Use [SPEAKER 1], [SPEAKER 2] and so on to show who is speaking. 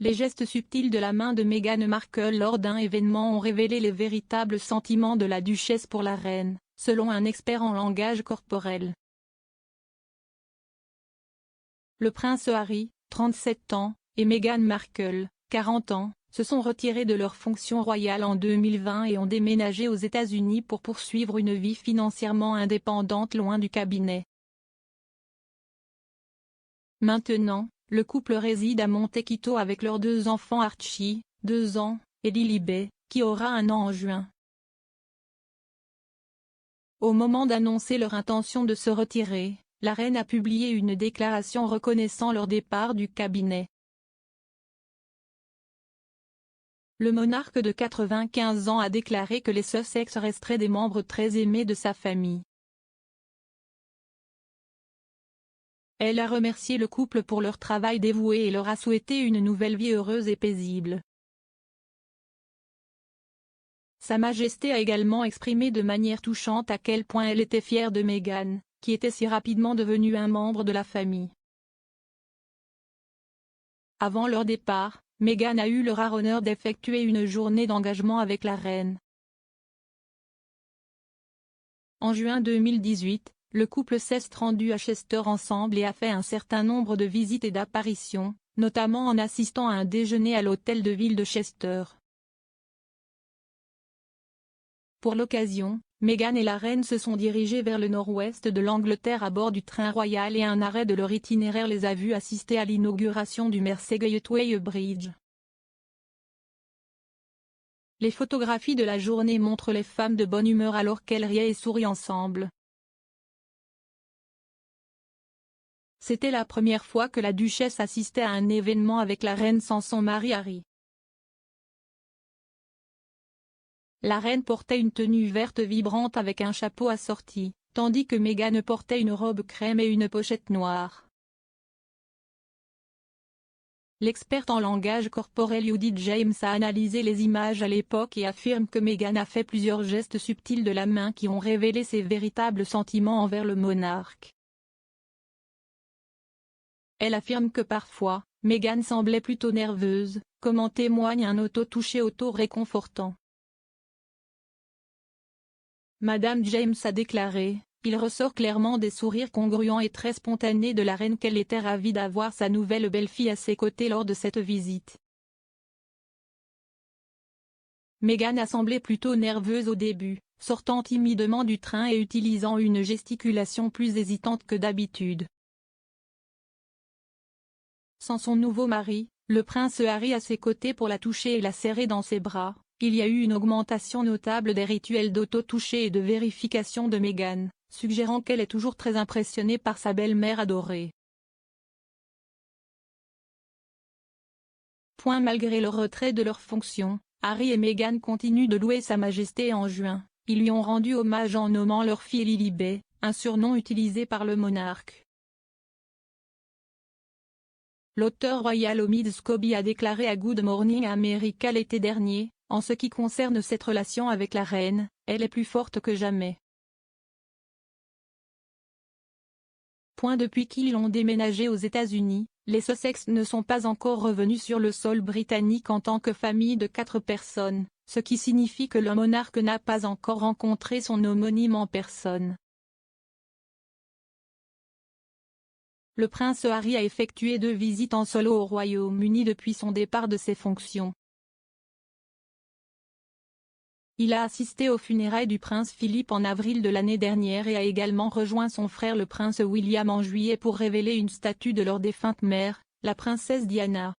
[SPEAKER 1] Les gestes subtils de la main de Meghan Markle lors d'un événement ont révélé les véritables sentiments de la duchesse pour la reine, selon un expert en langage corporel. Le prince Harry, 37 ans, et Meghan Markle, 40 ans, se sont retirés de leurs fonctions royales en 2020 et ont déménagé aux États-Unis pour poursuivre une vie financièrement indépendante loin du cabinet. Maintenant, le couple réside à Montecito avec leurs 2 enfants Archie, 2 ans, et Lilibet, qui aura 1 an en juin. Au moment d'annoncer leur intention de se retirer, la reine a publié une déclaration reconnaissant leur départ du cabinet. Le monarque de 95 ans a déclaré que les Sussex resteraient des membres très aimés de sa famille. Elle a remercié le couple pour leur travail dévoué et leur a souhaité une nouvelle vie heureuse et paisible. Sa Majesté a également exprimé de manière touchante à quel point elle était fière de Meghan, qui était si rapidement devenue un membre de la famille. Avant leur départ, Meghan a eu le rare honneur d'effectuer une journée d'engagement avec la reine. En juin 2018, le couple s'est rendu à Chester ensemble et a fait un certain nombre de visites et d'apparitions, notamment en assistant à un déjeuner à l'hôtel de ville de Chester. Pour l'occasion, Meghan et la reine se sont dirigés vers le nord-ouest de l'Angleterre à bord du train royal et un arrêt de leur itinéraire les a vus assister à l'inauguration du Merseyrail Bridge. Les photographies de la journée montrent les femmes de bonne humeur alors qu'elles riaient et sourient ensemble. C'était la première fois que la duchesse assistait à un événement avec la reine sans son mari Harry. La reine portait une tenue verte vibrante avec un chapeau assorti, tandis que Meghan portait une robe crème et une pochette noire. L'experte en langage corporel Judith James a analysé les images à l'époque et affirme que Meghan a fait plusieurs gestes subtils de la main qui ont révélé ses véritables sentiments envers le monarque. Elle affirme que parfois, Meghan semblait plutôt nerveuse, comme en témoigne un auto-touché auto-réconfortant. Madame James a déclaré: « Il ressort clairement des sourires congruents et très spontanés de la reine qu'elle était ravie d'avoir sa nouvelle belle-fille à ses côtés lors de cette visite. » Meghan a semblé plutôt nerveuse au début, sortant timidement du train et utilisant une gesticulation plus hésitante que d'habitude. Sans son nouveau mari, le prince Harry à ses côtés pour la toucher et la serrer dans ses bras, il y a eu une augmentation notable des rituels d'auto-toucher et de vérification de Meghan, suggérant qu'elle est toujours très impressionnée par sa belle-mère adorée. Malgré le retrait de leurs fonctions, Harry et Meghan continuent de louer Sa Majesté. En juin, ils lui ont rendu hommage en nommant leur fille Lilibet, un surnom utilisé par le monarque. L'auteur royal Omid Scobie a déclaré à Good Morning America l'été dernier: « En ce qui concerne cette relation avec la reine, elle est plus forte que jamais. » Depuis qu'ils ont déménagé aux États-Unis, les Sussex ne sont pas encore revenus sur le sol britannique en tant que famille de 4 personnes, ce qui signifie que le monarque n'a pas encore rencontré son homonyme en personne. Le prince Harry a effectué 2 visites en solo au Royaume-Uni depuis son départ de ses fonctions. Il a assisté aux funérailles du prince Philippe en avril de l'année dernière et a également rejoint son frère le prince William en juillet pour révéler une statue de leur défunte mère, la princesse Diana.